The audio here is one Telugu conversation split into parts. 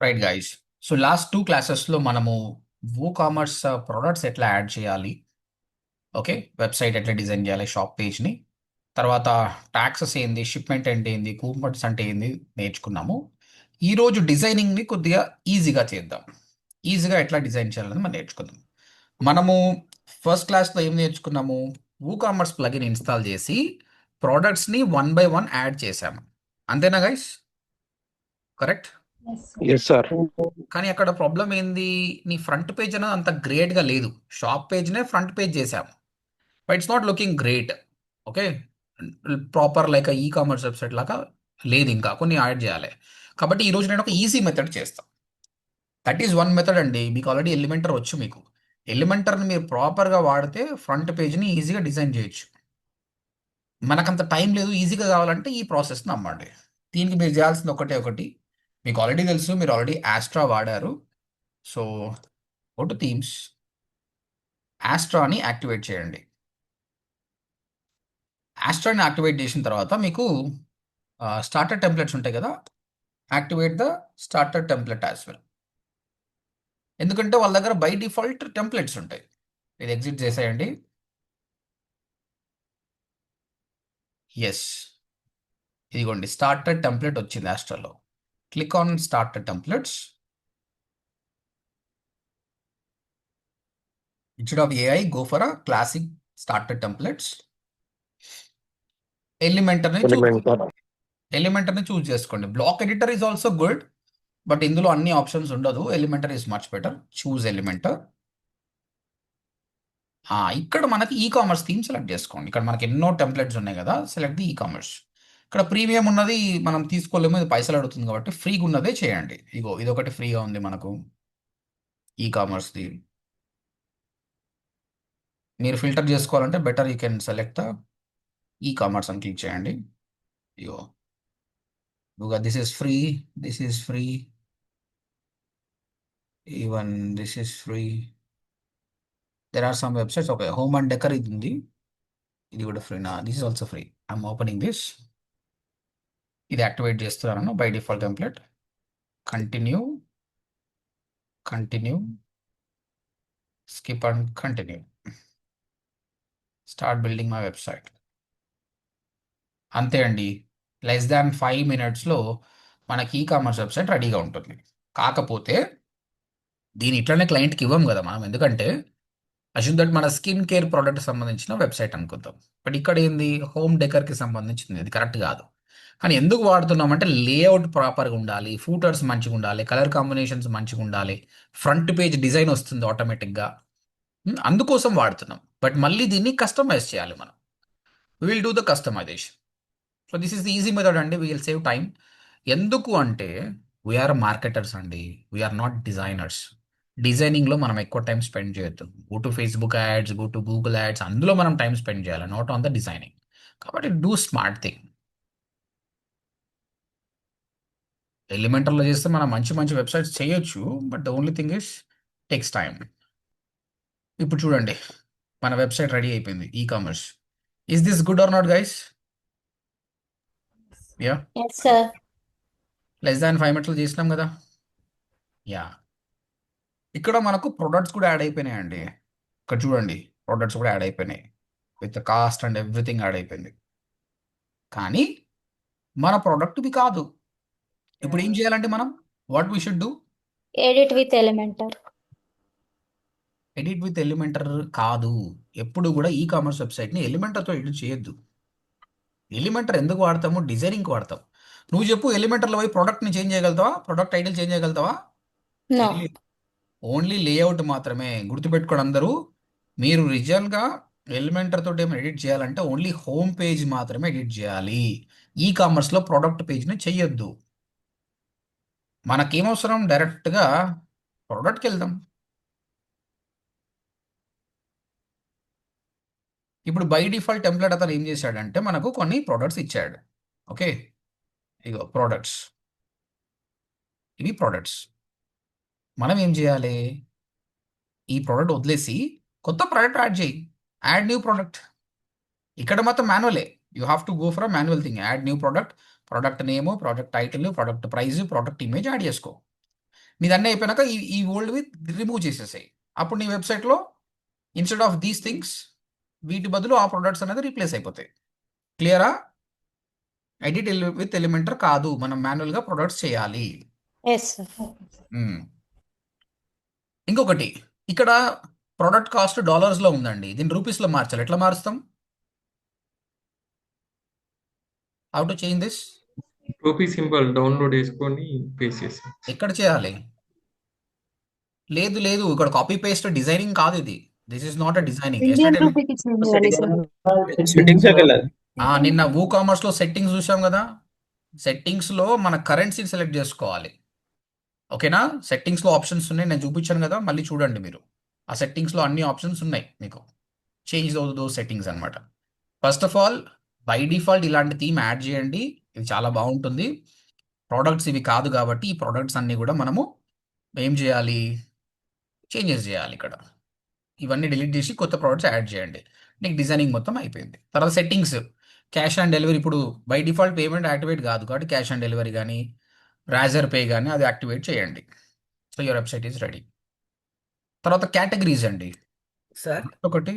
Right guys. సో లాస్ట్ 2 క్లాసెస్లో మనము కామర్స్ ప్రొడక్ట్స్ ఎట్లా యాడ్ చేయాలి, ఓకే, వెబ్సైట్ ఎట్లా డిజైన్ చేయాలి, షాప్ పేజ్ని, తర్వాత ట్యాక్సెస్ ఏంది, షిప్మెంట్ అంటే ఏంది, కూపన్స్ అంటే ఏంది నేర్చుకున్నాము. ఈరోజు డిజైనింగ్ని కొద్దిగా ఈజీగా చేద్దాం. ఈజీగా ఎట్లా డిజైన్ చేయాలని మనం నేర్చుకుందాం. మనము ఫస్ట్ క్లాస్లో ఏం నేర్చుకున్నాము? కామర్స్ ప్లగిన్ ఇన్స్టాల్ చేసి ప్రోడక్ట్స్ని 1 by 1 యాడ్ చేసాము. అంతేనా గైస్? కరెక్ట్. Yes sir. కానీ అక్కడ ప్రాబ్లం ఏంది? నీ ఫ్రంట్ పేజ్ అనేది అంత గ్రేట్గా లేదు. షాప్ పేజ్నే ఫ్రంట్ పేజ్ చేసాము, but it's not looking great. Okay, proper like e commerce website లాగా లేదు, ఇంకా కొన్ని యాడ్ చేయాలి. కాబట్టి ఈరోజు నేను ఒక ఈజీ మెథడ్ చేస్తాను. దట్ ఈజ్ వన్ మెథడ్ అండి. మీకు ఆల్రెడీ ఎలిమెంటర్ వచ్చు. మీకు ఎలిమెంటర్ని మీరు ప్రాపర్గా వాడితే ఫ్రంట్ పేజ్ని ఈజీగా డిజైన్ చేయొచ్చు. మనకంత టైం లేదు, ఈజీగా కావాలంటే ఈ ప్రాసెస్ నమ్మండి. దీనికి మీరు చేయాల్సింది ఒకటే ఒకటి. మీకు ఆల్రెడీ తెలుసు, మీరు ఆల్రెడీ ఆస్ట్రా వాడారు. సో గో టు థీమ్స్, ఆస్ట్రాని యాక్టివేట్ చేయండి. ఆస్ట్రాని యాక్టివేట్ చేసిన తర్వాత మీకు స్టార్టర్ టెంప్లెట్స్ ఉంటాయి కదా, activate the starter template as well. ఎందుకంటే వాళ్ళ దగ్గర బై డిఫాల్ట్ టెంప్లెట్స్ ఉంటాయి. ఇది ఎగ్జిట్ చేసేయండి. ఎస్, ఇదిగోండి స్టార్టర్ టెంప్లెట్ వచ్చింది ఆస్ట్రాలో. Click on starter templates. Instead of AI go for a classic starter templates. ఎలిమెంటర్ని చూస్ ఎలిమెంటర్. ఎలిమెంటర్ని చూస్ చేసుకోండి. Block editor is also good, but ఇందులో అన్ని ఆప్షన్స్ ఉండదు. Elementor is much better. Choose Elementor. ఇక్కడ మనకి ఈ కామర్స్ థీమ్ సెలెక్ట్ చేసుకోండి. ఇక్కడ మనకి ఎన్నో టెంప్లెట్స్ ఉన్నాయి కదా, సెలెక్ట్ ది ఈ కామర్స్. ఇక్కడ ప్రీమియం ఉన్నది మనం తీసుకోలేము, ఇది పైసలు అడుగుతుంది కాబట్టి ఫ్రీగా ఉన్నదే చేయండి. ఇగో ఇది ఒకటి ఫ్రీగా ఉంది మనకు, ఈ కామర్స్ది. మీరు ఫిల్టర్ చేసుకోవాలంటే better you can select the e commerce అని క్లిక్ చేయండి. ఇగో this is free, this is free, even this is free. There are some websites. Okay, home and decor ఇది ఉంది, ఇది కూడా ఫ్రీనా? This is also free. I'm opening this. ఇది యాక్టివేట్ చేస్తున్నాను by default template. Continue, continue, skip and continue. Start building my website. అంతే అండి. less than 5 minutesలో మనకి ఈ కామర్స్ వెబ్సైట్ రెడీగా ఉంటుంది. కాకపోతే దీని ఇట్లనే క్లయింట్కి ఇవ్వం కదా మనం, ఎందుకంటే అజ్యూమ్ దట్ మన స్కిన్ కేర్ ప్రోడక్ట్ సంబంధించిన వెబ్సైట్ అనుకుందాం. బట్ ఇక్కడ ఏంది, హోమ్ డెకర్కి సంబంధించింది, ఇది కరెక్ట్ కాదు. కానీ ఎందుకు వాడుతున్నామంటే లేఅవుట్ ప్రాపర్గా ఉండాలి, ఫూటర్స్ మంచిగా ఉండాలి, కలర్ కాంబినేషన్స్ మంచిగా ఉండాలి, ఫ్రంట్ పేజ్ డిజైన్ వస్తుంది ఆటోమేటిక్గా. అందుకోసం వాడుతున్నాం. బట్ మళ్ళీ దీన్ని కస్టమైజ్ చేయాలి మనం. Will do the customisation. So this is the easy method అండి. We will save time. ఎందుకు అంటే వీఆర్ మార్కెటర్స్ అండి, వీఆర్ నాట్ డిజైనర్స్. డిజైనింగ్లో మనం ఎక్కువ టైం స్పెండ్ చేయొద్దు. Go to Facebook ads, go to Google ads, అందులో మనం టైం స్పెండ్ చేయాలి, నాట్ ఆన్ ద డిజైనింగ్. కాబట్టి డూ స్మార్ట్ థింగ్. ఎలిమెంటర్లో చేస్తే మనం మంచి మంచి వెబ్సైట్స్ చేయొచ్చు, but the only thing is takes time. ఇప్పుడు చూడండి, మన వెబ్సైట్ రెడీ అయిపోయింది, e commerce. Is this good or not guys? Yeah, Yes, sir. less than 5 minutes చేసినాం కదా. యా, ఇక్కడ మనకు ప్రొడక్ట్స్ కూడా యాడ్ అయిపోయినాయండి. ఇక్కడ చూడండి, ప్రొడక్ట్స్ కూడా యాడ్ అయిపోయినాయి, with cost and everything add అయిపోయింది. కానీ మన ప్రోడక్ట్ ఇది కాదు. ఇప్పుడు ఏం చేయాలంటే మనం, what we should do? Edit with Elementor. Edit with Elementor కాదు. ఎప్పుడు కూడా ఈ కామర్స్ వెబ్సైట్ని ఎలిమెంటర్తో ఎడిట్ చేయొద్దు. ఎలిమెంటర్ ఎందుకు వాడతాము? డిజైనింగ్కి వాడతాం. నువ్వు చెప్పు, ఎలిమెంటర్లో పోయి ప్రోడక్ట్ని చేంజ్ చేయగలుగుతావా? ప్రోడక్ట్ టైటిల్ చేంజ్ చేయగలుగుతావా? No. ఓన్లీ లేఅవుట్ మాత్రమే. గుర్తుపెట్టుకోండి అందరూ, మీరు రిజల్గా ఎలిమెంటర్ తోటి ఏమైనా ఎడిట్ చేయాలంటే ఓన్లీ హోమ్ పేజ్ మాత్రమే ఎడిట్ చేయాలి. ఈ కామర్స్లో ప్రోడక్ట్ పేజ్ని చెయ్యొద్దు. మనకేమవసరం, డైరెక్ట్గా ప్రోడక్ట్కి వెళ్దాం. ఇప్పుడు బై డిఫాల్ట్ టెంప్లెట్ అతను ఏం చేశాడంటే మనకు కొన్ని ప్రోడక్ట్స్ ఇచ్చాడు. ఓకే, ఇగో ప్రోడక్ట్స్, ఇవి ప్రోడక్ట్స్. మనం ఏం చేయాలి? ఈ ప్రోడక్ట్ వదిలేసి కొత్త ప్రోడక్ట్ యాడ్ చేయి. Add new product. ఇక్కడ మాత్రం మాన్యువలే. You have to go for manual thing. Add new product, product name, product title, product price, product image add చేసుకో. నీదన్నీ అయిపోయినాక ఈ ఈ ఓల్డ్వి రిమూవ్ చేసేసాయి. అప్పుడు నీ వెబ్సైట్లో ఇన్స్టెడ్ ఆఫ్ దీస్ థింగ్స్ వీటి బదులు ఆ ప్రొడక్ట్స్ అనేది రీప్లేస్ అయిపోతాయి. క్లియరా? ఎడిట్ విత్ ఎలిమెంటర్ కాదు, మనం మాన్యువల్గా ప్రొడక్ట్స్ చేయాలి. Yes sir. మ్మ్. ఇంకొకటి, ఇక్కడ ప్రొడక్ట్ కాస్ట్ డాలర్స్లో ఉందండి, దీన్ని రూపీస్లో మార్చాలి. ఎట్లా మారుస్తాం? How to change this? Rupee symbol download చేసుకొని పేస్ట్ చేస్తాం. ఎక్కడ చేయాలి? లేదు లేదు, ఇక్కడ కాపీ పేస్ట్ డిజైనింగ్ కాదు ఇది. This is not a designing. Indian ఎస్టర్డే రూపీకి చేంజ్ చేయాలి సార్. సెట్టింగ్స్ వెళ్ళాలి. నిన్న కామర్స్లో సెట్టింగ్స్ చూసాం కదా, సెట్టింగ్స్లో మన కరెన్సీని సెలెక్ట్ చేసుకోవాలి. ఓకేనా? సెట్టింగ్స్లో ఆప్షన్స్ ఉన్నాయి, నేను చూపించాను కదా, మళ్ళీ చూడండి మీరు. ఆ సెట్టింగ్స్లో అన్ని ఆప్షన్స్ ఉన్నాయి మీకు. చేంజ్ దో సెట్టింగ్స్ అనమాట. First of all, by default ఇలాంటి థీమ్ యాడ్ చేయండి, ఇది చాలా బాగుంటుంది. ప్రోడక్ట్స్ ఇవి కాదు కాబట్టి ఈ ప్రోడక్ట్స్ అన్నీ కూడా మనము ఏం చేయాలి? చేంజెస్ చేయాలి ఇక్కడ. ఇవన్నీ డిలీట్ చేసి కొత్త ప్రోడక్ట్స్ యాడ్ చేయండి. నీకు డిజైనింగ్ మొత్తం అయిపోయింది. తర్వాత సెట్టింగ్స్, క్యాష్ ఆన్ డెలివరీ. ఇప్పుడు బై డిఫాల్ట్ పేమెంట్ యాక్టివేట్ కాదు కాబట్టి క్యాష్ ఆన్ డెలివరీ కానీ రాజర్ పే కానీ అది యాక్టివేట్ చేయండి. So your website is ready. తర్వాత కేటగిరీస్ అండి సార్ ఒకటి.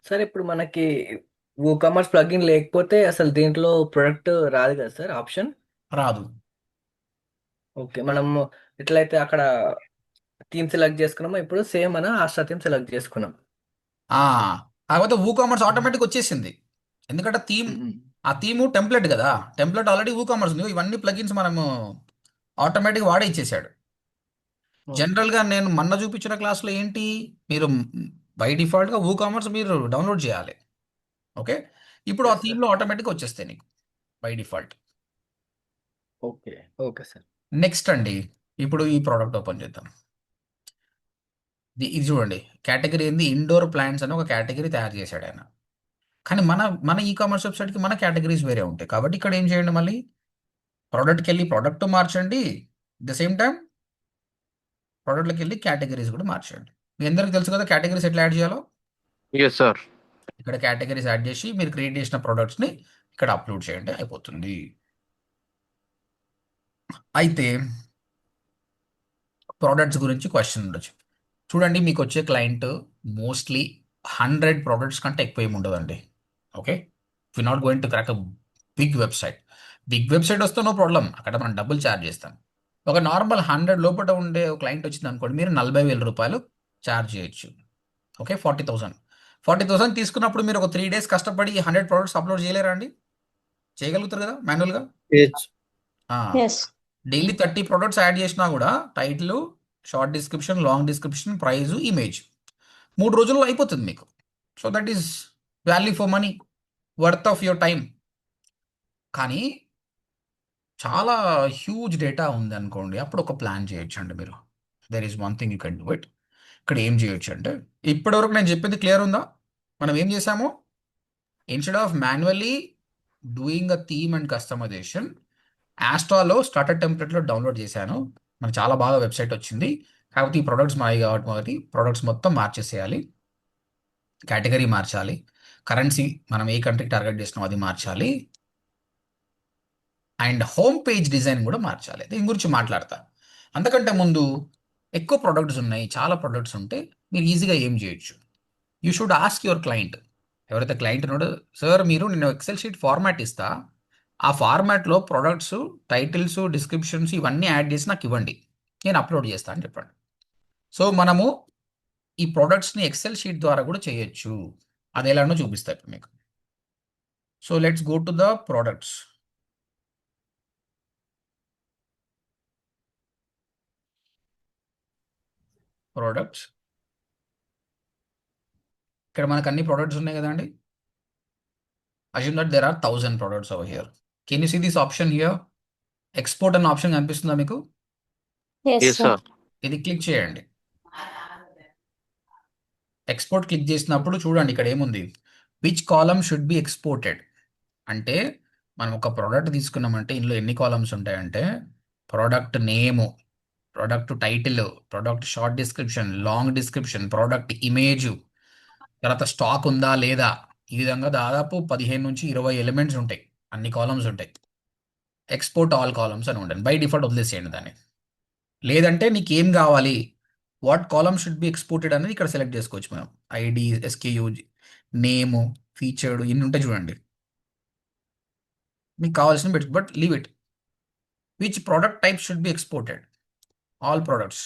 సార్ ఇప్పుడు మనకి కామర్స్ ప్లగిన్ లేకపోతే అసలు దీంట్లో ప్రొడక్ట్ రాదు కదా సార్ ఆప్షన్. రాదు. ఓకే, మనం ఎట్లయితే అక్కడ థీమ్ సెలెక్ట్ చేసుకున్నామో ఇప్పుడు సేమ్ మన ఆస్ట్రా థీమ్ సెలెక్ట్ చేసుకున్నాం. ఆ, కాకపోతే కామర్స్ ఆటోమేటిక్ వచ్చేసింది, ఎందుకంటే ఆ థీము టెంప్లెట్ కదా, టెంప్లెట్ ఆల్రెడీ కామర్స్ ఉంది. ఇవన్నీ ప్లగిన్స్ మనము ఆటోమేటిక్ వాడే ఇచ్చేసాడు. జనరల్గా నేను మొన్న చూపించిన క్లాస్లో ఏంటి, మీరు బై డిఫాల్ట్గా కామర్స్ మీరు డౌన్లోడ్ చేయాలి. ఓకే, ఇప్పుడు ఆ Yes, sir. థీమ్లో ఆటోమేటిక్గా వచ్చేస్తాయి నీకు by default. Okay okay sir. Next అండి, ఇప్పుడు ఈ ప్రోడక్ట్ ఓపెన్ చేద్దాం. ఇది చూడండి, కేటగిరీ ఏంది, ఇండోర్ ప్లాంట్స్ అని ఒక కేటగిరీ తయారు చేశాడు ఆయన. కానీ మన మన కామర్స్ వెబ్సైట్కి మన కేటగిరీస్ వేరే ఉంటాయి కాబట్టి ఇక్కడ ఏం చేయండి, మళ్ళీ ప్రోడక్ట్కి వెళ్ళి ప్రోడక్ట్ మార్చండి, ద సేమ్ టైం ప్రోడక్ట్కి వెళ్ళి కేటగిరీస్ కూడా మార్చండి. మీ అందరికీ తెలుసు కదా కేటగిరీస్ ఎట్లా యాడ్ చేయాలో. Yes sir. ఇక్కడ కేటగిరీస్ యాడ్ చేసి మీరు క్రియేట్ చేసిన ప్రోడక్ట్స్ని ఇక్కడ అప్లోడ్ చేయండి, అయిపోతుంది. అయితే ప్రోడక్ట్స్ గురించి క్వశ్చన్ ఉండొచ్చు. చూడండి, మీకు వచ్చే క్లయింట్ మోస్ట్లీ 100 ప్రోడక్ట్స్ కంటే ఎక్కువ ఏమి ఉండదండి. Okay, we not going to crack a big website. Big website వస్తే నో ప్రాబ్లం, అక్కడ మనం డబ్బులు ఛార్జ్ చేస్తాం. ఒక నార్మల్ 100 లోపల ఉండే క్లయింట్ వచ్చింది అనుకోండి, మీరు 40,000 రూపాయలు ఛార్జ్ చేయొచ్చు. ఓకే, 40,000 తీసుకున్నప్పుడు మీరు ఒక 3 days కష్టపడి 100 ప్రోడక్ట్స్ అప్లోడ్ చేయలేరా అండి? చేయగలుగుతారు కదా మాన్యువల్గా. ఎస్. డైలీ 30 ప్రోడక్ట్స్ యాడ్ చేసినా కూడా title, short description, long description, price, image 3 రోజుల్లో అయిపోతుంది మీకు. So that is value for money, worth of your time. కానీ చాలా హ్యూజ్ డేటా ఉంది అనుకోండి, అప్పుడు ఒక ప్లాన్ చేయొచ్చు అండి మీరు. There is one thing you can do it. ఇక్కడ ఏం చేయొచ్చు అంటే, ఇప్పటివరకు నేను చెప్పింది క్లియర్ ఉందా? మనం ఏం చేసాము, instead of manually doing a theme and customisation, ఆస్ట్రాలో స్టార్టర్ టెంప్లెట్లో డౌన్లోడ్ చేశాను, మనకు చాలా బాగా వెబ్సైట్ వచ్చింది. కాకపోతే ఈ ప్రొడక్ట్స్ మావి కాబట్టి ప్రొడక్ట్స్ మొత్తం మార్చేసేయాలి, కేటగిరీ మార్చాలి, కరెన్సీ మనం ఏ కంట్రీకి టార్గెట్ చేసినామో అది మార్చాలి, అండ్ హోమ్ పేజ్ డిజైన్ కూడా మార్చాలి. దీని గురించి మాట్లాడతా. అంతకంటే ముందు, ఎక్కువ ప్రొడక్ట్స్ ఉన్నాయి, చాలా ప్రొడక్ట్స్ ఉంటే మీరు ఈజీగా ఏం చేయొచ్చు, you should ask your client. ఎవరైతే క్లయింట్ ఉన్నాడో, సార్ మీరు నేను ఎక్సెల్ షీట్ ఫార్మాట్ ఇస్తా, ఆ ఫార్మాట్లో ప్రొడక్ట్స్, టైటిల్స్, డిస్క్రిప్షన్స్ ఇవన్నీ యాడ్ చేసి నాకు ఇవ్వండి, నేను అప్లోడ్ చేస్తాను అని చెప్పండి. సో మనము ఈ ప్రొడక్ట్స్ని ఎక్సెల్ షీట్ ద్వారా కూడా చేయొచ్చు, అది ఎలానో చూపిస్తా ఇప్పుడు మీకు. So let's go to the products. Products, ఇక్కడ మనకు అన్ని ప్రోడక్ట్స్ ఉన్నాయి కదండి. Assume that there are 1000 products over here. Can you see this option here? Export అన్న ఆప్షన్ కనిపిస్తుందా మీకు? Yes yes sir. సార్. ఇది క్లిక్ చేయండి. ఎక్స్పోర్ట్ క్లిక్ చేసినప్పుడు చూడండి ఇక్కడ ఏముంది, which column should be exported. అంటే మనం ఒక ప్రోడక్ట్ తీసుకున్నామంటే ఇందులో ఎన్ని కాలమ్స్ ఉంటాయంటే, product name, product title, product short description, long description, product image, తర్వాత స్టాక్ ఉందా లేదా, ఈ విధంగా దాదాపు 15 నుంచి 20 ఎలిమెంట్స్ ఉంటాయి, అన్ని కాలమ్స్ ఉంటాయి. ఎక్స్పోర్ట్ ఆల్ కాలమ్స్ అని ఉంటుంది, బై డిఫాల్ట్ వదిలేసేయండి దాన్ని. లేదంటే నీకేం కావాలి, what column should be exported అనేది ఇక్కడ సెలెక్ట్ చేసుకోవచ్చు మనం. ఐడి, ఎస్కేయూ, నేమ్, ఫీచర్డ్ ఇన్ని ఉంటాయి చూడండి. మీకు కావాల్సిన పెట్టు, but leave it. Which product type should be exported, all products.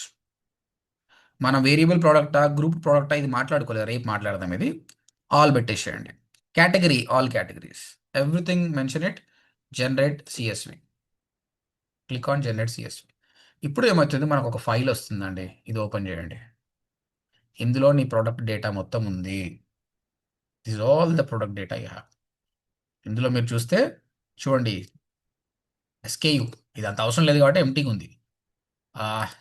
మనం వేరియబుల్ ప్రోడక్టా, గ్రూప్ ప్రోడక్టా ఇది మాట్లాడుకోలేదు, రేపు మాట్లాడదాం. ఇది ఆల్ పెట్టేసేయండి. Category, all categories, everything mention it. Generate CSV, click on generate CSV. ఇప్పుడు ఏమవుతుంది, మనకు ఒక ఫైల్ వస్తుందండి. ఇది ఓపెన్ చేయండి. ఇందులో నీ ప్రోడక్ట్ డేటా మొత్తం ఉంది. This all the product data you have. ఇందులో మీరు చూస్తే చూడండి, ఎస్కేయు ఇది అంత అవసరం లేదు కాబట్టి ఎంటీగా ఉంది.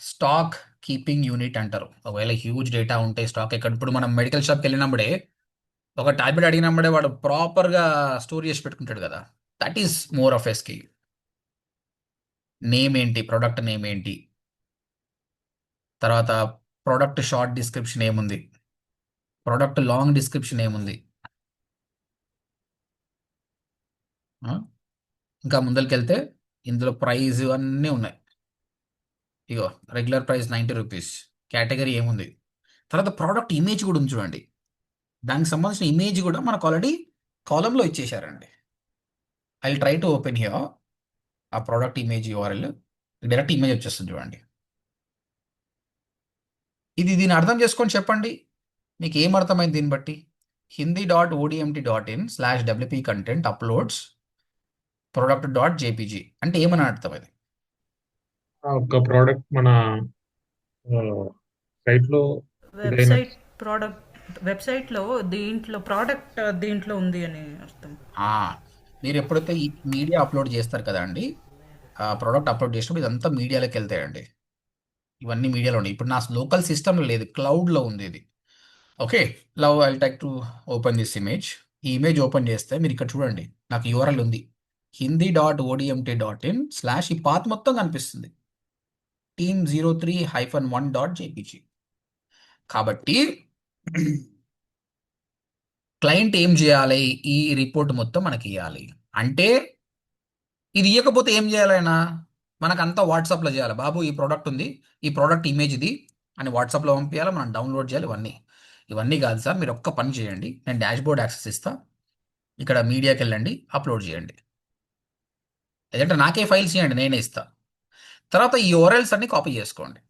స్టాక్ కీపింగ్ యూనిట్ అంటారు. ఒకవేళ హ్యూజ్ డేటా ఉంటే స్టాక్ ఎక్కడ, ఇప్పుడు మనం మెడికల్ షాప్కి వెళ్ళినప్పుడే ఒక టాబ్లెట్ అడిగినప్పుడే వాడు ప్రాపర్గా స్టోర్ చేసి పెట్టుకుంటాడు కదా. That is more of SKU. Name ఏంటి, ప్రోడక్ట్ నేమ్ ఏంటి, తర్వాత ప్రోడక్ట్ షార్ట్ డిస్క్రిప్షన్ ఏముంది, ప్రోడక్ట్ లాంగ్ డిస్క్రిప్షన్ ఏముంది. ఆ? ఇంకా ముందరికి వెళ్తే ఇందులో ప్రైస్ అన్నీ ఉన్నాయి. ఇగో రెగ్యులర్ ప్రైస్ 90 రూపీస్. కేటగిరీ ఏముంది, తర్వాత ప్రోడక్ట్ ఇమేజ్ కూడా ఉంది చూడండి. దానికి సంబంధించిన ఇమేజ్ కూడా మనకు ఆల్రెడీ కాలంలో ఇచ్చేసారండి. I try to open here ఆ product image URL. Direct image వచ్చేస్తుంది చూడండి. దీన్ని అర్థం చేసుకొని చెప్పండి, మీకు ఏం అర్థమైంది దీన్ని బట్టి. hindi.odmt.in/wp కంటెంట్ అప్లోడ్స్ product.jpg అంటే ఏమని అర్థమైంది. ఒక ప్రోడక్ట్ మన సైట్ లో ఇదైన వెబ్సైట్ ప్రోడక్ట్ వెబ్సైట్లో దీంట్లో ప్రోడక్ట్ దీంట్లో ఉంది అని అర్థం. ఆ, మీరు ఎప్పుడైతే ఈ మీడియా అప్లోడ్ చేస్తారు కదా అండి, ఆ ప్రోడక్ట్ అప్లోడ్ చేసినప్పుడు ఇదంతా మీడియాలోకి వెళ్తాయండి. ఇవన్నీ మీడియాలో ఉన్నాయి. ఇప్పుడు నా లోకల్ సిస్టమ్లో లేదు, క్లౌడ్లో ఉంది ఇది. Okay, love I take to open this image. ఈ ఇమేజ్ ఓపెన్ చేస్తే మీరు ఇక్కడ చూడండి, నాకు యూఆర్ఎల్ ఉంది. hindi.odmt.in/ ఈ పాత్ మొత్తం కనిపిస్తుంది, team03-1.jpg. కాబట్టి క్లయింట్ ఏం చేయాలి, ఈ రిపోర్ట్ మొత్తం మనకి ఇవ్వాలి. అంటే ఇది ఇవ్వకపోతే ఏం చేయాలైనా, మనకంతా వాట్సాప్లో చేయాలి. బాబు ఈ ప్రోడక్ట్ ఉంది, ఈ ప్రోడక్ట్ ఇమేజ్ ఇది అని వాట్సాప్లో పంపించాలి, మనం డౌన్లోడ్ చేయాలి. ఇవన్నీ కాదు సార్, మీరు ఒక్క పని చేయండి, నేను డాష్బోర్డ్ యాక్సెస్ ఇస్తా, ఇక్కడ మీడియాకి వెళ్ళండి, అప్లోడ్ చేయండి, లేదంటే నాకే ఫైల్స్ ఇవ్వండి, నేనే ఇస్తా. తర్వాత ఈ యూఆర్ఎల్స్ అన్ని కాపీ చేసుకోండి.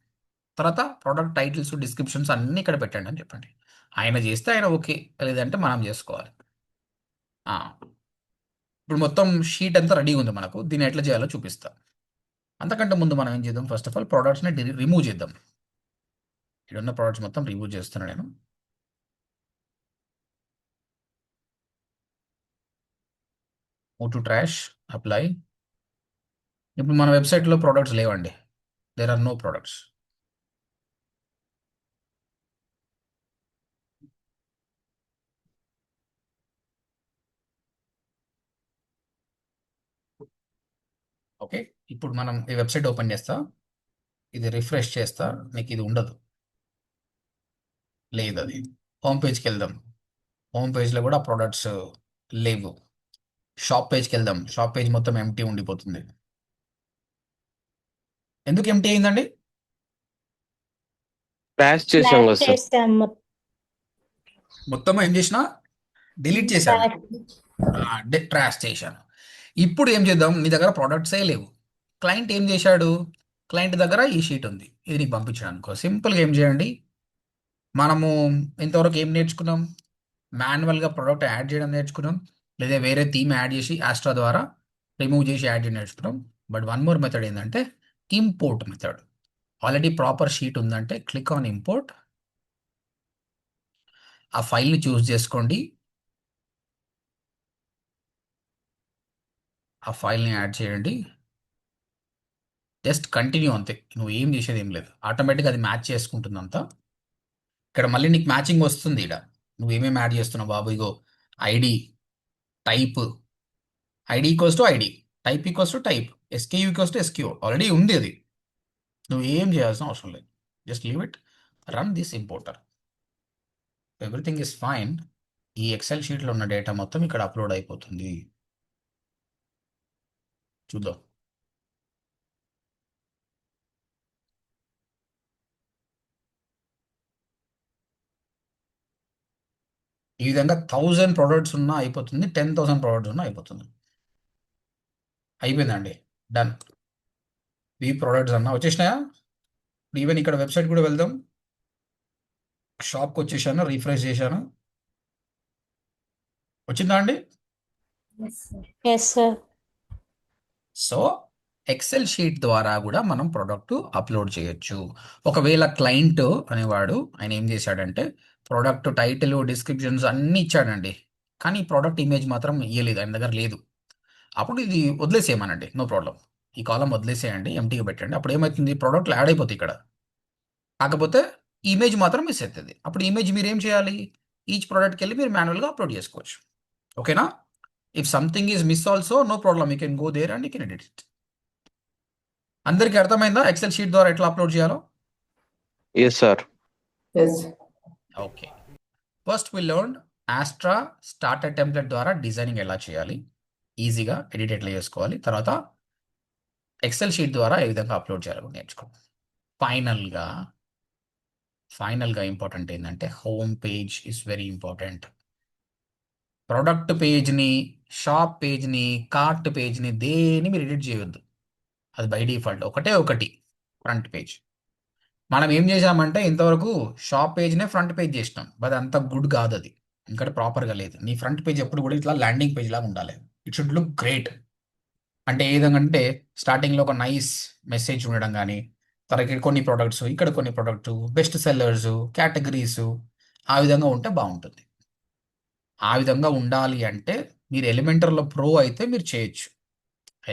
తర్వాత ప్రోడక్ట్ టైటిల్స్, డిస్క్రిప్షన్స్ అన్నీ ఇక్కడ పెట్టండి అని చెప్పండి. ఆయన చేస్తే ఆయన ఓకే, లేదంటే మనం చేసుకోవాలి. ఆ, ఇప్పుడు మొత్తం షీట్ అంతా రెడీగా ఉంది మనకు. దీన్ని ఎట్లా చేయాలో చూపిస్తా. అంతకంటే ముందు మనం ఏం చేద్దాం, ఫస్ట్ ఆఫ్ ఆల్ ప్రోడక్ట్స్ని రిమూవ్ చేద్దాం. ఇక్కడ ఉన్న ప్రోడక్ట్స్ మొత్తం రిమూవ్ చేస్తున్నాను నేను. Move to trash, apply. ఇప్పుడు మన వెబ్సైట్లో ప్రోడక్ట్స్ లేవండి, there are no products. Okay, ఇప్పుడు మనం ఈ వెబ్సైట్ ఓపెన్ చేస్తా, ఇది రిఫ్రెష్ చేస్తా, నీకు ఇది ఉండదు, లేదు. అది హోమ్ పేజ్కి వెళ్దాం, హోమ్ పేజ్లో కూడా ప్రోడక్ట్స్ లేవు. షాప్ పేజ్కి వెళ్దాం, షాప్ పేజ్ మొత్తం ఎంటీ ఉండిపోతుంది. ఎందుకు ఎంటీ అయిందండి? క్రాష్ చేసాం కదా సార్. చేస్తాము. మొత్తం ఏం చేసినా డిలీట్ చేశాను, ట్రాష్ చేశాను. ఇప్పుడు ఏం చేద్దాం, నీ దగ్గర ప్రోడక్ట్సే లేవు, క్లయింట్ ఏం చేశాడు, క్లయింట్ దగ్గర ఈ షీట్ ఉంది, ఇది నీకు పంపించాను అనుకో. సింపుల్గా ఏం చేయండి, మనము ఇంతవరకు ఏం నేర్చుకున్నాం, మాన్యువల్గా ప్రోడక్ట్ యాడ్ చేయడం నేర్చుకున్నాం, లేదా వేరే థీమ్ యాడ్ చేసి ఆస్ట్రా ద్వారా రిమూవ్ చేసి యాడ్ చేయడం నేర్చుకున్నాం. బట్ వన్ మోర్ మెథడ్ ఏంటంటే import method. Already proper sheet ఉందంటే క్లిక్ ఆన్ ఇంపోర్ట్, ఆ ఫైల్ని చూస్ చేసుకోండి, ఆ ఫైల్ని యాడ్ చేయండి, జస్ట్ కంటిన్యూ అంతే. నువ్వు ఏం చేసేది ఏం లేదు, ఆటోమేటిక్గా అది మ్యాచ్ చేసుకుంటుంది అంతా. ఇక్కడ మళ్ళీ నీకు మ్యాచింగ్ వస్తుంది. ఇక్కడ నువ్వేమేమి యాడ్ చేస్తున్నావు బాబు, ఇగో ID, type, ID equals to ID, type equals to type, SKU equals to SKU, already ఉంది అది. నువ్వు ఏం చేయాల్సిన అవసరం లేదు, just leave it, run this importer, everything is fine. ఈ ఎక్సెల్ షీట్లో ఉన్న డేటా మొత్తం ఇక్కడ అప్లోడ్ అయిపోతుంది. చూద్దాం. ఈ విధంగా 1000 ప్రోడక్ట్స్ ఉన్నా అయిపోతుంది, 10,000 ప్రోడక్ట్స్ ఉన్నా అయిపోతుంది. అయిపోయిందండి, డన్. ఈ ప్రోడక్ట్స్ అన్నా వచ్చేసినాయా? ఈవెన్ ఇక్కడ వెబ్సైట్ కూడా వెళ్దాం. షాప్కి వచ్చేసాను, రీఫ్రెష్ చేశాను. వచ్చిందా అండి? Yes, sir. So excel sheet ద్వారా కూడా మనం ప్రోడక్ట్ అప్లోడ్ చేయొచ్చు. ఒకవేళ క్లయింట్ అనేవాడు ఆయన ఏం చేశాడంటే ప్రోడక్ట్ టైటిల్, డిస్క్రిప్షన్స్ అన్నీ ఇచ్చాడండి, కానీ ప్రోడక్ట్ ఇమేజ్ మాత్రం ఇయ్యలేదు, ఆయన దగ్గర లేదు. అప్పుడు ఇది వదిలేసేయమనండి, నో ప్రాబ్లం. ఈ కాలం వదిలేసేయండి, ఎంటీగా పెట్టండి. అప్పుడు ఏమవుతుంది, ప్రోడక్ట్లు యాడ్ అయిపోతాయి ఇక్కడ. కాకపోతే ఇమేజ్ మాత్రం మిస్ అవుతుంది. అప్పుడు ఇమేజ్ మీరు ఏం చేయాలి, ఈచ్ ప్రోడక్ట్కి వెళ్ళి మీరు మాన్యువల్గా అప్లోడ్ చేసుకోవచ్చు. ఓకేనా? If something is miss also no problem, you can go there and you can edit it. అందరికీ అర్థమైందా ఎక్సెల్ షీట్ ద్వారా ఎట్లా అప్లోడ్ చేయాలో? Yes, sir. Okay, first we learn Astra starter template ద్వారా డిజైనింగ్ ఎలా చేయాలి, ఈజీగా ఎడిట్ ఎట్లా చేసుకోవాలి, తర్వాత ఎక్సెల్ షీట్ ద్వారా ఏ విధంగా అప్లోడ్ చేయాలో నేర్చుకోండి. ఫైనల్గా ఇంపార్టెంట్ ఏంటంటే home page is very important. Product పేజ్ని, షాప్ పేజ్ని, కార్ట్ పేజ్ని దేని మీరు ఎడిట్ చేయొద్దు. అది బై డిఫాల్ట్ ఒకటి ఫ్రంట్ పేజ్. మనం ఏం చేసామంటే ఇంతవరకు షాప్ పేజ్నే ఫ్రంట్ పేజ్ చేసినాం, బట్ అంత గుడ్ కాదు, అది ఇంకా ప్రాపర్గా లేదు. నీ ఫ్రంట్ పేజ్ ఎప్పుడు కూడా ఇట్లా ల్యాండింగ్ పేజ్ లాగా ఉండాలి. It should look great. అంటే ఏ విధంగా అంటే స్టార్టింగ్లో ఒక నైస్ మెసేజ్ ఉండడం, కానీ తర్వాత కొన్ని ప్రోడక్ట్స్, ఇక్కడ కొన్ని ప్రోడక్ట్స్, బెస్ట్ సెల్లర్స్, కేటగిరీస్, ఆ విధంగా ఉంటే బాగుంటుంది. ఆ విధంగా ఉండాలి అంటే మీరు ఎలిమెంటర్లో ప్రో అయితే మీరు చేయొచ్చు.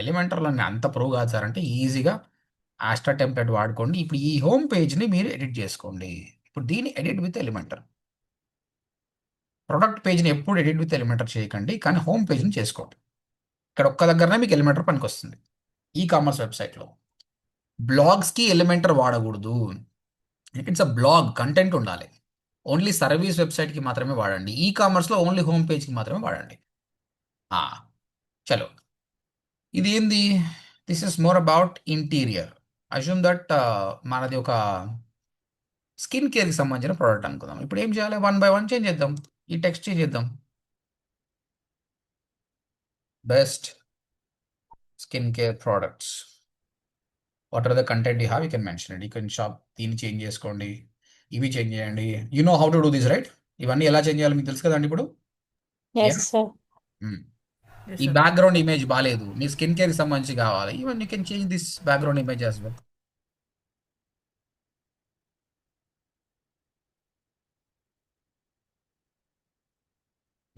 ఎలిమెంటర్లో అంత ప్రో కాదు సార్ అంటే ఈజీగా ఆస్ట్రా టెంప్లెట్ వాడుకోండి. ఇప్పుడు ఈ హోమ్ పేజ్ని మీరు ఎడిట్ చేసుకోండి. ఇప్పుడు దీన్ని ఎడిట్ విత్ ఎలిమెంటర్. ప్రొడక్ట్ పేజ్ని ఎప్పుడు ఎడిట్ విత్ ఎలిమెంటర్ చేయకండి, కానీ హోమ్ పేజ్ని చేసుకోండి. ఇక్కడ ఒక్క దగ్గరనే మీకు ఎలిమెంటర్ పనికి వస్తుంది. ఈ కామర్స్ వెబ్సైట్లో బ్లాగ్స్కి ఎలిమెంటర్ వాడకూడదు. ఇట్స్ అ బ్లాగ్, కంటెంట్ ఉండాలి. ఓన్లీ సర్వీస్ వెబ్సైట్కి మాత్రమే వాడండి. ఈ కామర్స్లో ఓన్లీ హోమ్ పేజ్కి మాత్రమే వాడండి. చలో, ఇది ఏంది, this is more about interior. Assume that మనది ఒక స్కిన్ కేర్కి సంబంధించిన ప్రోడక్ట్ అనుకుందాం. ఇప్పుడు ఏం చేయాలి, 1 by 1 చేంజ్ చేద్దాం. ఈ టెక్స్ట్ చేంజ్ చేద్దాం. Best skin care products, what are the content you have, you can mention it. You can shop దీన్ని చేంజ్ చేసుకోండి, ఇవి చేంజ్ చేయండి. You know how to do this, right? ఇవన్నీ ఎలా చేంజ్ చేయాలో మీకు తెలుసు కదండి ఇప్పుడు. Yes, sir. Yes, ఈ sir. బ్యాక్గ్రౌండ్ ఇమేజ్ బాగాలేదు, మీ స్కిన్ కేర్కి సంబంధించి కావాలి, even you can change this background image as well.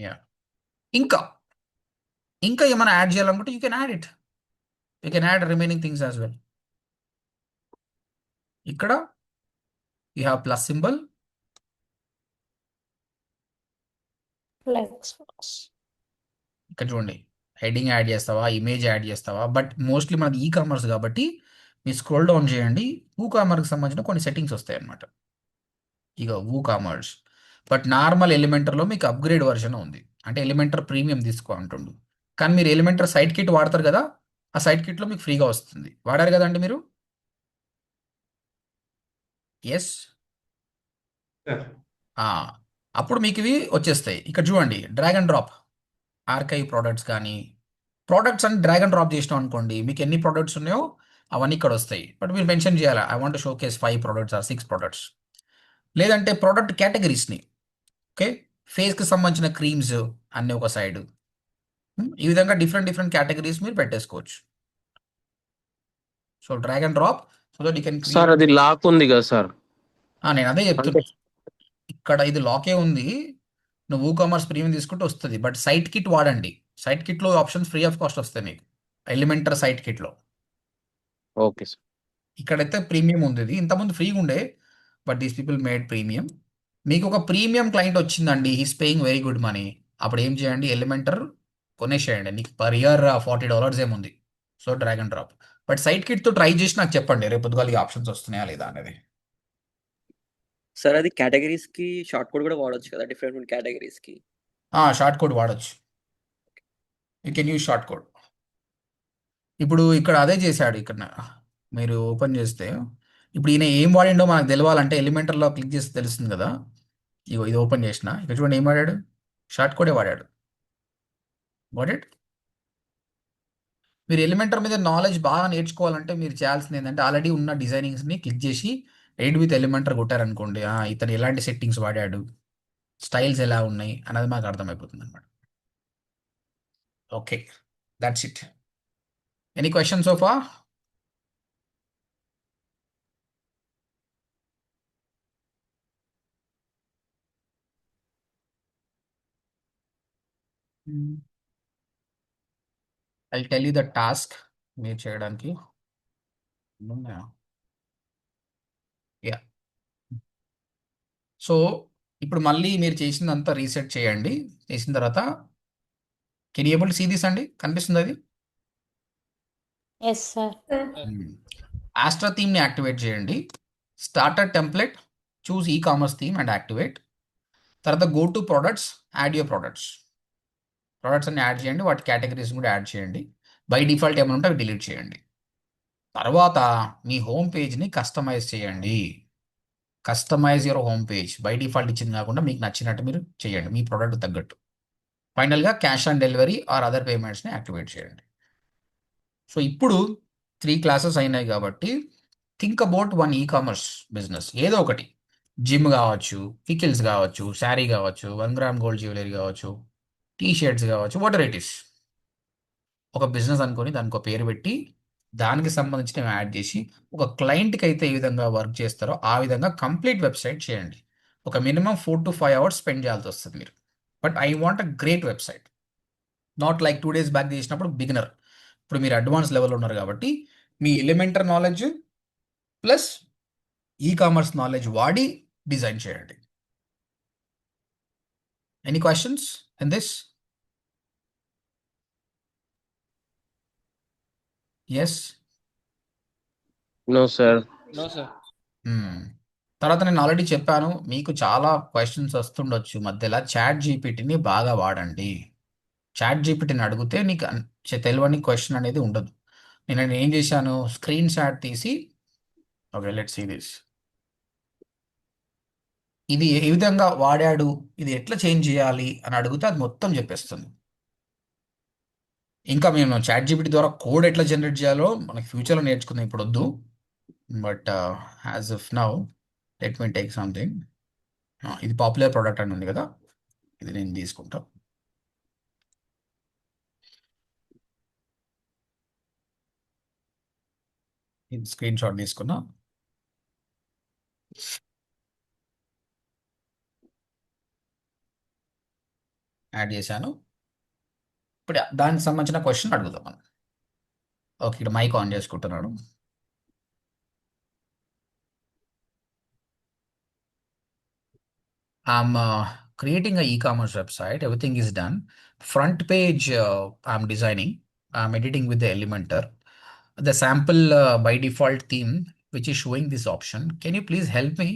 Yeah, ఇంకా ఇంకా ఏమైనా యాడ్ చేయాలనుకుంటే you can add it. You can add remaining things as well. ఇక్కడ you have plus symbol. Flex. ఇక్కడ చూడండి, హెడ్డింగ్ యాడ్ చేస్తావా, ఇమేజ్ యాడ్ చేస్తావా, బట్ మోస్ట్లీ మనది ఈ కామర్స్ కాబట్టి మీరు స్క్రోల్ డౌన్ చేయండి. కామర్స్కి సంబంధించిన కొన్ని సెట్టింగ్స్ వస్తాయి అన్నమాట. ఇక కామర్స్, బట్ నార్మల్ ఎలిమెంటర్లో మీకు అప్గ్రేడ్ వర్షన్ ఉంది, అంటే ఎలిమెంటర్ ప్రీమియం తీసుకో అంటుండు. కానీ మీరు ఎలిమెంటర్ సైట్ కిట్ వాడతారు కదా, ఆ సైట్ కిట్లో మీకు ఫ్రీగా వస్తుంది. వాడారు కదండి మీరు? ఎస్. సార్ అప్పుడు మీకు ఇవి వచ్చేస్తాయి. ఇక్కడ చూడండి, drag and drop archive products, కానీ ప్రోడక్ట్స్ అని డ్రాగ్ అండ్ డ్రాప్ చేసినాం అనుకోండి, మీకు ఎన్ని ప్రోడక్ట్స్ ఉన్నాయో అవన్నీ ఇక్కడ వస్తాయి. బట్ మీరు మెన్షన్ చేయాలి, I want showcase 5 products or 6 products. లేదంటే ప్రోడక్ట్ కేటగిరీస్ని, ఓకే, ఫేస్కి సంబంధించిన క్రీమ్స్ అన్నీ ఒక సైడ్, ఈ విధంగా డిఫరెంట్ కేటగిరీస్ మీరు పెట్టేసుకోవచ్చు. So drag and drop so that you can sir అది లాక్ ఉంది కదా సార్, నేను అదే అంటే చెప్తున్నా. ఇక్కడ ఇది లాకే ఉంది, నువ్వు కామర్స్ ప్రీమియం తీసుకుంటే వస్తుంది. బట్ సైట్ కిట్ వాడండి, సైట్ కిట్లో ఆప్షన్స్ ఫ్రీ ఆఫ్ కాస్ట్ వస్తాయి మీకు, ఎలిమెంటర్ సైట్ కిట్లో. Okay sir. ఇక్కడైతే ప్రీమియం ఉంది, ఇది ఇంతకుముందు ఫ్రీగా ఉండే, but these people made premium. మీకు ఒక ప్రీమియం క్లయింట్ వచ్చిందండి, he's paying very good money, అప్పుడు ఏం చేయండి, ఎలిమెంటర్ కొనేసేయండి. నీకు పర్ ఇయర్ $40 ఏముంది. So drag and drop. But site కిట్తో ట్రై చేసి నాకు చెప్పండి రేపు పొద్దుగాల ఈ ఆప్షన్స్ వస్తున్నాయా లేదా అనేది. సార్ అది కేటగిరీస్ కి షార్ట్ కోడ్ కూడా వాడొచ్చు కదా, డిఫరెంట్ కేటగిరీస్ కి. షార్ట్ కోడ్ వాడచ్చు, you can use short code. ఇప్పుడు ఇక్కడ అదే చేశాడు. ఇక్కడ మీరు ఓపెన్ చేస్తే ఇప్పుడు ఈయన ఏం వాడిండో మనకు తెలవాలంటే ఎలిమెంటర్లో క్లిక్ చేస్తే తెలుస్తుంది కదా. ఇగో ఇది ఓపెన్ చేసిన, ఇక్కడ చూడండి ఏం వాడాడు, షార్ట్ కోడే వాడాడు. Got it? మీరు ఎలిమెంటర్ మీద నాలెడ్జ్ బాగా నేర్చుకోవాలంటే మీరు చేయాల్సింది ఏంటంటే ఆల్రెడీ ఉన్న డిజైనింగ్స్ని క్లిక్ చేసి ఎయిడ్ విత్ ఎలిమెంటర్ కొట్టారనుకోండి, ఇతను ఎలాంటి సెట్టింగ్స్ వాడాడు, స్టైల్స్ ఎలా ఉన్నాయి అన్నది మాకు అర్థమైపోతుంది అనమాట. Okay, that's it. Any question so far? I tell you the task మీరు చేయడానికి. యా, సో ఇప్పుడు మళ్ళీ మీరు చేసిందంతా రీసెట్ చేయండి. చేసిన తర్వాత can you able to see this అండి? కనిపిస్తుంది అది? Yes, sir. ఆస్ట్రా థీమ్ని యాక్టివేట్ చేయండి. Starter template, choose e commerce theme and activate. తర్వాత go to products, add your products అన్ని యాడ్ చేయండి, వాటి కేటగిరీస్ కూడా యాడ్ చేయండి. బై డిఫాల్ట్ ఏమైనా ఉంటే అవి డిలీట్ చేయండి. తర్వాత మీ హోమ్ పేజ్ని కస్టమైజ్ చేయండి. Customize your home page. By default ఇచ్చింది కాకుండా మీకు నచ్చినట్టు మీరు చేయండి, మీ ప్రోడక్ట్ తగ్గట్టు. ఫైనల్గా cash on delivery or other పేమెంట్స్ని యాక్టివేట్ చేయండి. సో ఇప్పుడు 3 క్లాసెస్ అయినాయి కాబట్టి think about one e commerce business. ఏదో ఒకటి, జిమ్ కావచ్చు, పికిల్స్ కావచ్చు, శారీ కావచ్చు, 1 గ్రామ్ గోల్డ్ జ్యువెలరీ కావచ్చు, టీ షర్ట్స్ కావచ్చు, వాటర్ ఇట్ ఇస్. ఒక బిజినెస్ అనుకొని దానికి ఒక పేరు పెట్టి దానికి సంబంధించిన యాడ్ చేసి ఒక క్లయింట్కి అయితే ఏ విధంగా వర్క్ చేస్తారో ఆ విధంగా కంప్లీట్ వెబ్సైట్ చేయండి. ఒక మినిమం 4 to 5 hours స్పెండ్ చేయాల్సి వస్తుంది మీరు. But I want a great website, not like 2 days back చేసినప్పుడు బిగినర్. ఇప్పుడు మీరు అడ్వాన్స్ లెవెల్లో ఉన్నారు కాబట్టి మీ Elementor knowledge plus e commerce knowledge వాడి డిజైన్ చేయండి. Any questions in this? Yes? No sir. తర్వాత నేను ఆల్రెడీ చెప్పాను, మీకు చాలా క్వశ్చన్స్ వస్తుండొచ్చు మధ్యలో. చాట్ జీపీటీని బాగా వాడండి. చాట్ జీపీటీని అడిగితే నీకు తెలియని క్వశ్చన్ అనేది ఉండదు. నేను ఏం చేశాను, స్క్రీన్ షాట్ తీసి, ఓకే లెట్స్ సీ దిస్, ఇది ఏ విధంగా వాడాడు, ఇది ఎట్లా చేంజ్ చేయాలి అని అడిగితే అది మొత్తం చెప్పేస్తుంది. ఇంకా మేము చాట్ జీపీటీ ద్వారా కోడ్ ఎట్లా జనరేట్ చేయాలో మనకి ఫ్యూచర్లో నేర్చుకుందాం, ఇప్పుడు వద్దు. But as of now let me take something. ఇది పాపులర్ ప్రోడక్ట్ అని ఉంది కదా, ఇది నేను తీసుకుంటా. ఇది స్క్రీన్ షాట్ తీసుకున్నా, యాడ్ చేశాను. ఇప్పుడు దానికి సంబంధించిన క్వశ్చన్ అడుగుదాం మనం. ఓకే, ఇక్కడ మైక్ ఆన్ చేసుకుంటున్నాడు. I'm creating an e-commerce website. Everything is done. Front page I'm designing. I'm editing with the Elementor. The sample by default theme, which is showing this option. Can you please help me?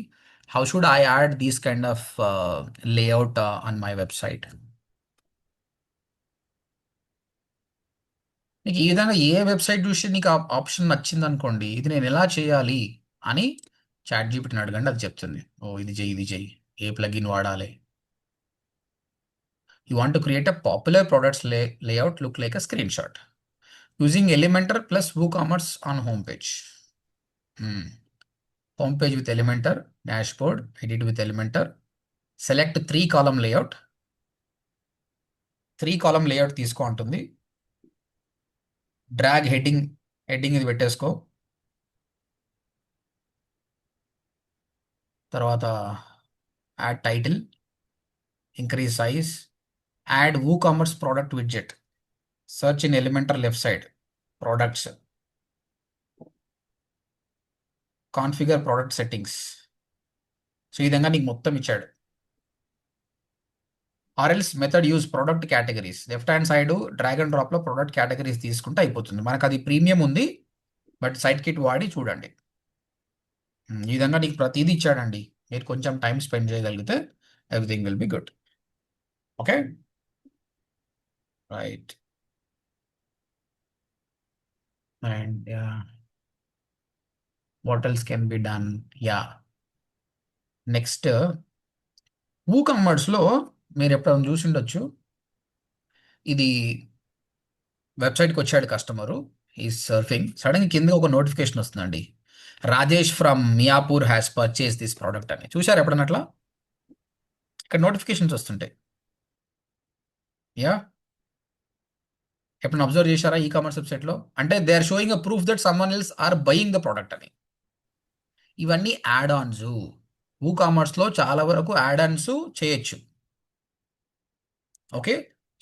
How should I add these kind of layout on my website? నీకు ఈ విధంగా ఏ వెబ్సైట్ చూసి నీకు ఆప్షన్ నచ్చింది అనుకోండి, ఇది నేను ఎలా చేయాలి అని చాట్ జీపీటీని అడగండి, అది చెప్తుంది. ఓ ఇది చెయ్యి, ఇది చెయ్యి, ఏ ప్లగిన్ వాడాలి. You want to create a popular products layout look like a screenshot using Elementor plus WooCommerce on homepage. Homepage with Elementor, dashboard, edit with Elementor. Select 3 column layout. 3 column layout తీసుకో ఉంటుంది. డ్రాగ్ హెడ్డింగ్ ఇది పెట్టేసుకో. తర్వాత add title, increase size, add WooCommerce product widget, search in Elementor left side, products, configure product settings. So ఈ విధంగా నీకు మొత్తం ఇచ్చాడు. ఆర్ఎల్స్ method use product categories. Left hand side drag and డ్రాప్లో ప్రోడక్ట్ కేటగిరీస్ తీసుకుంటే అయిపోతుంది. మనకు అది ప్రీమియం ఉంది, బట్ సైట్ కిట్ వాడి చూడండి. ఈ విధంగా నీకు ప్రతిదీ ఇచ్చాడండి. మీరు కొంచెం టైం స్పెండ్ చేయగలిగితే everything will be good. Okay right. And what else can be done? Yeah, next WooCommerceలో మీరు ఎప్పుడైనా చూసి ఉండొచ్చు. ఇది వెబ్సైట్కి వచ్చాడు కస్టమరు, ఈ సర్ఫింగ్, సడన్గా కింద ఒక నోటిఫికేషన్ వస్తుందండి, Rajesh from Miyapur has purchase this product అని. చూసారు ఎప్పుడన్నా అట్లా? ఇక్కడ నోటిఫికేషన్స్ వస్తుంటాయి. యా, ఎప్పుడైనా అబ్జర్వ్ చేశారా ఈ కామర్స్ వెబ్సైట్లో? అంటే they are showing a proof that someone else are buying the product అని. ఇవన్నీ యాడ్ ఆన్స్. కామర్స్లో చాలా వరకు యాడ్ ఆన్స్ చేయొచ్చు. ఓకే,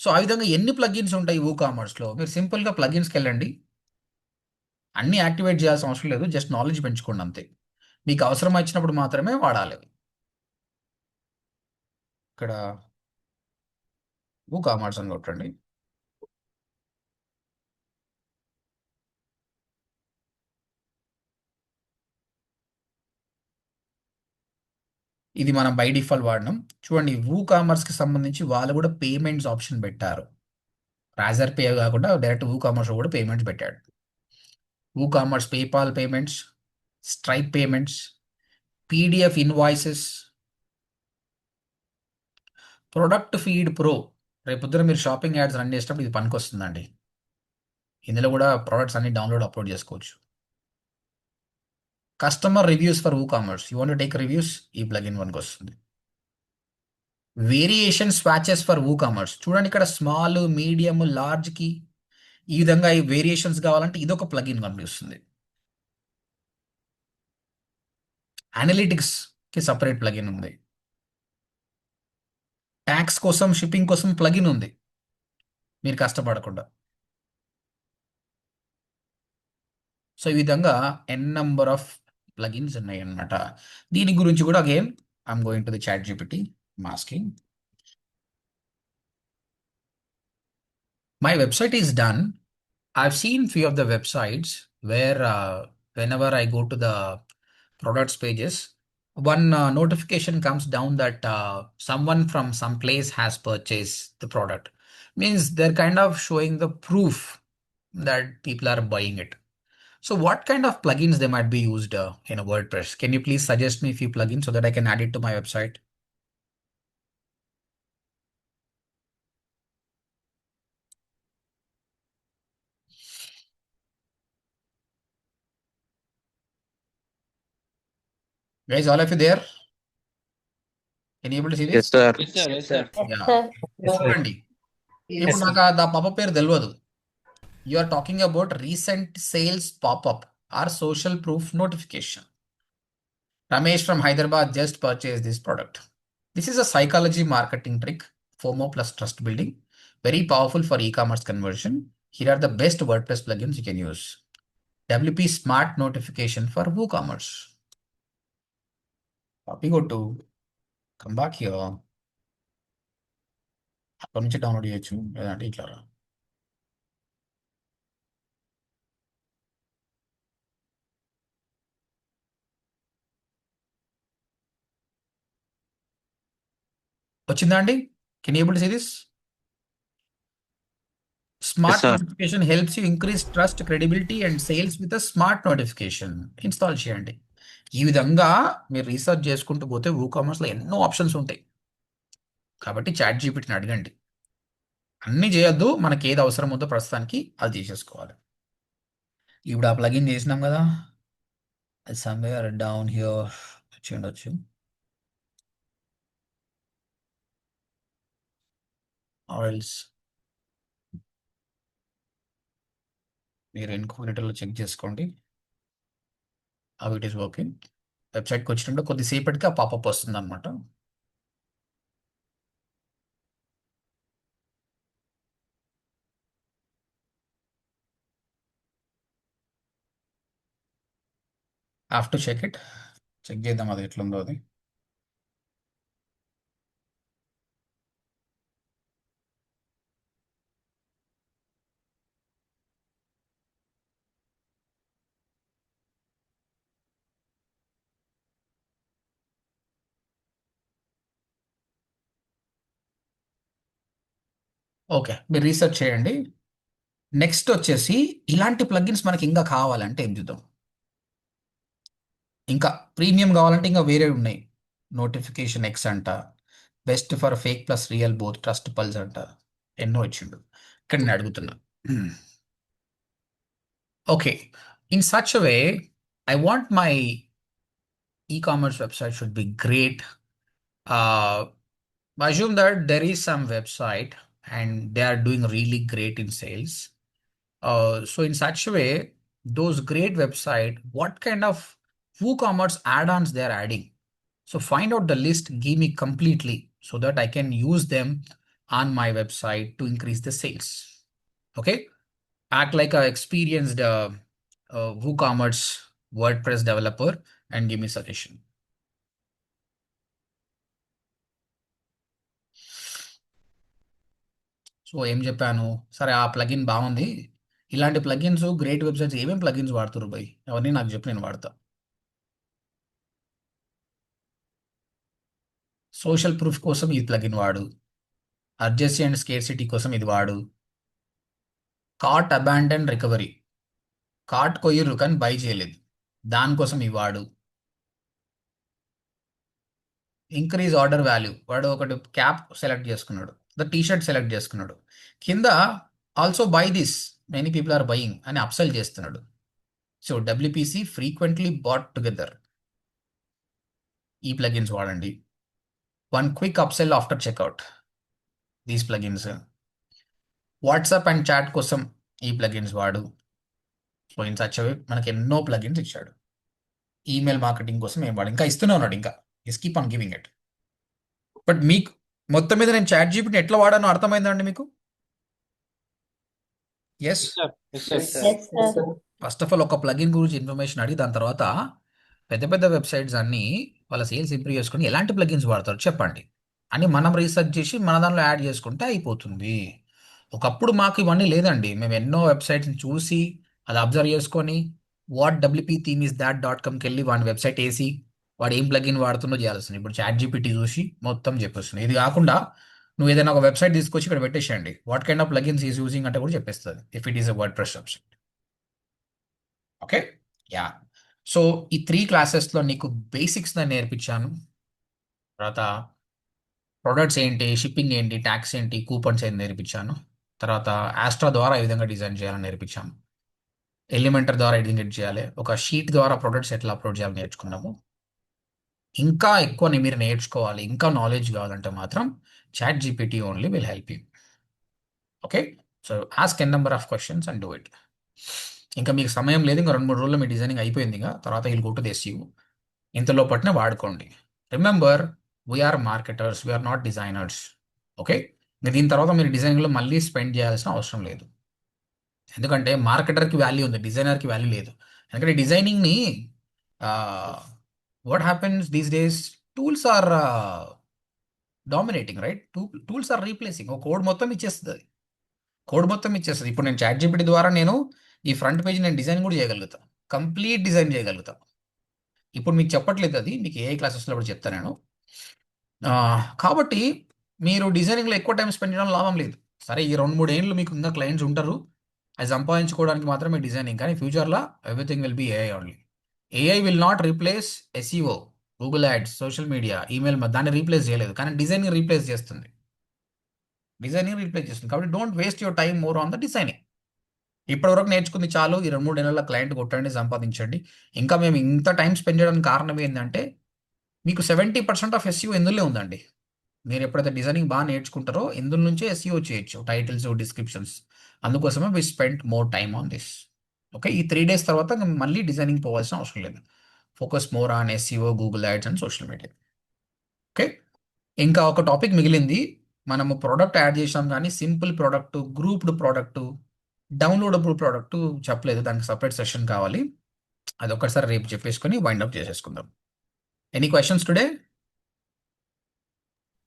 సో ఆ విధంగా ఎన్ని ప్లగిన్స్ ఉంటాయి కామర్స్లో? మీరు సింపుల్గా ప్లగిన్స్కి వెళ్ళండి. అన్నీ యాక్టివేట్ చేయాల్సిన అవసరం లేదు, జస్ట్ నాలెడ్జ్ పెంచుకోండి అంతే. మీకు అవసరం వచ్చినప్పుడు మాత్రమే వాడాలి. ఇక్కడ కామర్స్ అని కొట్టండి. ఇది మనం బై డిఫాల్ట్ వాడినాం. చూడండి, కామర్స్కి సంబంధించి వాళ్ళు కూడా పేమెంట్స్ ఆప్షన్ పెట్టారు. రాజర్ పే కాకుండా డైరెక్ట్ కామర్స్ కూడా పేమెంట్స్ పెట్టాడు. Commerce PayPal payments, stripe payments, PDF invoices, product feed pro. రేపొద్దున మీరు షాపింగ్ యాడ్స్ రన్ చేసేటప్పుడు ఇది పనికొస్తుందండి. ఇందులో కూడా ప్రోడక్ట్స్ అన్ని డౌన్లోడ్ అప్లోడ్ చేసుకోవచ్చు. Customer reviews for commerce, you want take reviews, ఈ ప్లగిన్ వన్కి వస్తుంది. వేరియేషన్ స్వాచెస్ ఫర్ కామర్స్, చూడండి ఇక్కడ స్మాల్, మీడియం, లార్జ్కి ఈ విధంగా ఈ వేరియేషన్స్ కావాలంటే ఇదొక ప్లగిన్ కనిపిస్తుంది. అనలిటిక్స్కి సపరేట్ ప్లగిన్ ఉంది. ట్యాక్స్ కోసం, షిప్పింగ్ కోసం ప్లగిన్ ఉంది, మీరు కష్టపడకుండా. సో ఈ విధంగా ఎన్ నంబర్ ఆఫ్ ప్లగిన్స్ ఉన్నాయి అన్నమాట. దీని గురించి కూడా again I'm going to the ChatGPT masking. My website is done. I've seen few of the websites where whenever I go to the products pages, one notification comes down that someone from some place has purchased the product. Means they're kind of showing the proof that people are buying it. So what kind of plugins they might be used in a WordPress? Can you please suggest me a few plugins so that I can add it to my website? Guys, all of you there? Can you able to see this? Yes, sir. Yes, Yeah. sir. చూడండి, ఇప్పుడు నాకు ఆ పాప పేరు తెలియదు. You are talking about recent sales pop-up or social proof notification. Ramesh from Hyderabad just purchased this product. This is a psychology marketing trick, FOMO plus trust building. Very powerful for e-commerce conversion. Here are the best WordPress plugins you can use. WP Smart Notification for WooCommerce. Copy go to, come back here. అక్కడ నుంచి డౌన్లోడ్ చేయొచ్చు, లేదంటే ఇట్లా రా. వచ్చిందా అండి? Can you able to see this? Smart sir. Notification helps you increase trust, credibility and sales with a smart notification. Install చేయండి. ఈ విధంగా మీరు రీసెర్చ్ చేసుకుంటూ పోతే కామర్స్లో ఎన్నో ఆప్షన్స్ ఉంటాయి. కాబట్టి చాట్ జీపీటీని అడగండి. అన్నీ చేయొద్దు, మనకి ఏది అవసరం ఉందో ప్రస్తుతానికి అది తీసేసుకోవాలి. ఇప్పుడు ఆ ప్లగిన్ చేసినాం కదా, అది సమ్వేర్ డౌన్ హియర్ వచ్చి ఉండొచ్చు. Or else మీరు ఇన్కోగ్నిటోలో చెక్ చేసుకోండి హౌ ఇట్ ఈస్ వర్కింగ్. వెబ్సైట్కి వచ్చినప్పుడు కొద్దిసేపటికి ఆ పాపప్ వస్తుంది అనమాట. Have to check it. Check చేద్దాం అది ఎట్లుందో అది. ఓకే, మీరు రీసెర్చ్ చేయండి. నెక్స్ట్ వచ్చేసి ఇలాంటి ప్లగిన్స్ మనకి ఇంకా కావాలంటే ఏం చూద్దాం. ఇంకా ప్రీమియం కావాలంటే ఇంకా వేరే ఉన్నాయి. నోటిఫికేషన్ ఎక్స్ అంట, best for fake plus real both trust pulse అంట ఎన్నో ఇచ్చిండు. ఇక్కడ నేను అడుగుతున్నా. Okay, in such way I want my e-commerce website should be great. uh, Assume that there is some website and they are doing really great in sales. So in such a way, those great website, what kind of WooCommerce add-ons they are adding? So find out the list, give me completely so that I can use them on my website to increase the sales. Okay, act like a experienced WooCommerce WordPress developer and give me suggestion. So ఏం చెప్పాను, సరే ఆ ప్లగిన్ బాగుంది, ఇలాంటి ప్లగిన్స్ గ్రేట్ వెబ్సైట్స్ ఏమేమి ప్లగిన్స్ వాడుతున్నారు బై, అవన్నీ నాకు చెప్పి నేను వాడతా. సోషల్ ప్రూఫ్ కోసం ఈ ప్లగిన్ వాడు, అర్జెన్సీ అండ్ స్కేర్సిటీ కోసం ఇది వాడు, కార్ట్ అబాండన్ రికవరీ, కార్ట్ కొయ్యరు కానీ బై చేయలేదు, దానికోసం ఇవి వాడు, ఇంక్రీజ్ ఆర్డర్ వాల్యూ, వాడు ఒకటి క్యాప్ సెలెక్ట్ చేసుకున్నాడు, టీ షర్ట్ సెలెక్ట్ చేసుకున్నాడు, కింద also buy this many people are buying అని అప్సెల్ చేస్తున్నాడు. So WPC frequently bought together, ఈ ప్లగిన్స్ వాడండి. One quick upsell after checkout, these plugins. WhatsApp and chat కోసం ఈ ప్లగిన్స్ వాడు. సో ఇన్ సచ్ వే మనకి ఎన్నో ప్లగిన్స్ ఇచ్చాడు. ఈమెయిల్ మార్కెటింగ్ కోసం ఏం వాడు, ఇంకా ఇస్తూనే ఉన్నాడు, ఇంకా keep on giving it. But మీకు మొత్తం మీద నేను చాట్ జీపీటీని ఎట్లా వాడానో అర్థమైందండి మీకు? Yes, Yes, sir. First of all ఒక ప్లగిన్ గురించి ఇన్ఫర్మేషన్ అడిగి దాని తర్వాత పెద్ద పెద్ద వెబ్సైట్స్ అన్ని వాళ్ళ సేల్స్ ఇంప్రూవ్ చేసుకుని ఎలాంటి ప్లగిన్స్ వాడతారు చెప్పండి అని మనం రీసెర్చ్ చేసి మన దానిలో యాడ్ చేసుకుంటే అయిపోతుంది. ఒకప్పుడు మాకు ఇవన్నీ లేదండి, మేము ఎన్నో వెబ్సైట్స్ని చూసి అది అబ్జర్వ్ చేసుకొని what WP theme is that .comకి వెళ్ళి వాడి వెబ్సైట్ వేసి వాడు ఏం ప్లగిన్ వాడుతుందో చేయాల్సింది. ఇప్పుడు చాట్ జీపీటీ చూసి మొత్తం చెప్పేస్తుంది. ఇది కాకుండా నువ్వు ఏదైనా ఒక వెబ్సైట్ తీసుకొచ్చి ఇక్కడ పెట్టేసేయండి, what kind of plugins is using అంటే కూడా చెప్పేస్తుంది, if it is a WordPress website. Okay, yeah. So ఈ 3 క్లాసెస్లో నీకు బేసిక్స్ నేను నేర్పించాను. తర్వాత ప్రొడక్ట్స్ ఏంటి, షిప్పింగ్ ఏంటి, ట్యాక్స్ ఏంటి, కూపన్స్ ఏంటి నేర్పించాను. తర్వాత ఆస్ట్రా ద్వారా ఏ విధంగా డిజైన్ చేయాలని నేర్పించాను. ఎలిమెంటర్ ద్వారా ఎడిట్ చేయాలి, ఒక షీట్ ద్వారా ప్రొడక్ట్స్ ఎట్లా అప్లోడ్ చేయాలని నేర్చుకున్నాము. ఇంకా ఎక్కువ మీరు నేర్చుకోవాలి, ఇంకా నాలెడ్జ్ కావాలంటే మాత్రం ChatGPT only will help you. Okay, so ask an number of questions and do it. ఇంకా మీకు సమయం లేదు, ఇంకా 2-3 రోజుల్లో మీ డిజైనింగ్ అయిపోయింది, ఇంకా తర్వాత వీళ్ళు గో టు ది SEO. ఇంతలో పట్టిన వాడుకోండి. Remember, we're marketers, we're not designers. Okay, దీని తర్వాత మీరు డిజైనింగ్లో మళ్ళీ స్పెండ్ చేయాల్సిన అవసరం లేదు, ఎందుకంటే మార్కెటర్కి వాల్యూ ఉంది, డిజైనర్కి వాల్యూ లేదు. ఎందుకంటే డిజైనింగ్ని what happens these days, tools are dominating, right? Tools are replacing. ఒక కోడ్ మొత్తం ఇచ్చేస్తుంది, ఇప్పుడు నేను చాట్ జీపీటీ ద్వారా నేను ఈ ఫ్రంట్ పేజ్ నేను డిజైన్ కూడా చేయగలుగుతా, కంప్లీట్ డిజైన్ చేయగలుగుతా. ఇప్పుడు మీకు చెప్పట్లేదు, అది మీకు AI క్లాసెస్లో కూడా చెప్తాను నేను. కాబట్టి మీరు డిజైనింగ్లో ఎక్కువ టైం స్పెండ్ చేయడం లాభం లేదు. సరే, ఈ 2-3 ఏళ్ళు మీకు ఇంకా క్లయింట్స్ ఉంటారు, అది సంపాదించుకోవడానికి మాత్రమే డిజైనింగ్, కానీ ఫ్యూచర్లో everything will B AI only. AI will not replace SEO, Google ads, social media, email, దాన్ని రీప్లేస్ చేయలేదు, కానీ డిజైనింగ్ రీప్లేస్ చేస్తుంది. కాబట్టి don't waste your time more on the designing. ఇప్పటివరకు నేర్చుకుంది చాలు, ఈ 2-3 నెలల క్లయింట్ కొట్టండి, సంపాదించండి. ఇంకా మేము ఇంత టైం స్పెండ్ చేయడానికి కారణం ఏంటంటే మీకు 70% ఆఫ్ SEO ఇందులో ఉందండి. మీరు ఎప్పుడైతే డిజైనింగ్ బాగా నేర్చుకుంటారో ఇందులో నుంచే SEO చేయొచ్చు, టైటిల్స్, డిస్క్రిప్షన్స్. అందుకోసమే we spend more time on this. Okay, ఈ 3 days తర్వాత మళ్ళీ డిజైనింగ్ పోవాల్సిన అవసరం లేదు. Focus more on SEO, Google ads and social media. Okay, ఇంకా ఒక టాపిక్ మిగిలింది. మనము ప్రోడక్ట్ యాడ్ చేసాం, కానీ simple product, grouped product, downloadable product చెప్పలేదు, దానికి సపరేట్ సెషన్ కావాలి. అది ఒక్కసారి రేపు చెప్పేసుకొని వైండ్ అప్ చేసేసుకుందాం. Any questions today?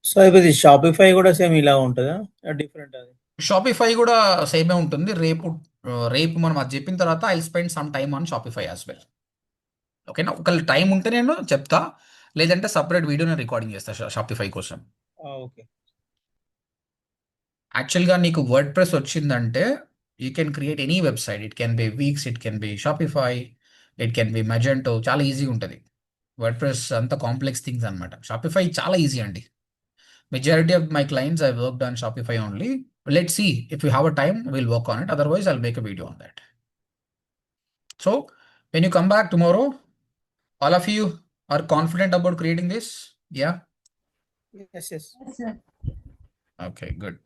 సో ఇప్పుడు ఇది షాపిఫై కూడా సేమ్ ఇలా ఉంటుందా, డిఫరెంట్ అది? షాపిఫై కూడా సేమే ఉంటుంది. రేపు మనం అది చెప్పిన తర్వాత I spend some time on Shopify as well. ఓకేనా, ఒకవేళ టైం ఉంటే నేను చెప్తా, లేదంటే సపరేట్ వీడియో నేను రికార్డింగ్ చేస్తా షాపిఫై కోసం. ఓకే. యాక్చువల్గా నీకు వర్డ్ ప్రెస్ వచ్చిందంటే you can create any website. It can be weeks, it can be Shopify, it can be Magento. చాలా ఈజీగా ఉంటుంది. వర్డ్ ప్రెస్ అంత కాంప్లెక్స్ థింగ్స్ అనమాట. షాపిఫై చాలా ఈజీ అండి. Majority of my clients I worked on Shopify only. Let's see if we have a time, we'll work on it. Otherwise, I'll make a video on that. So when you come back tomorrow, all of you are confident about creating this? Yeah. Yes, yes. Okay, good.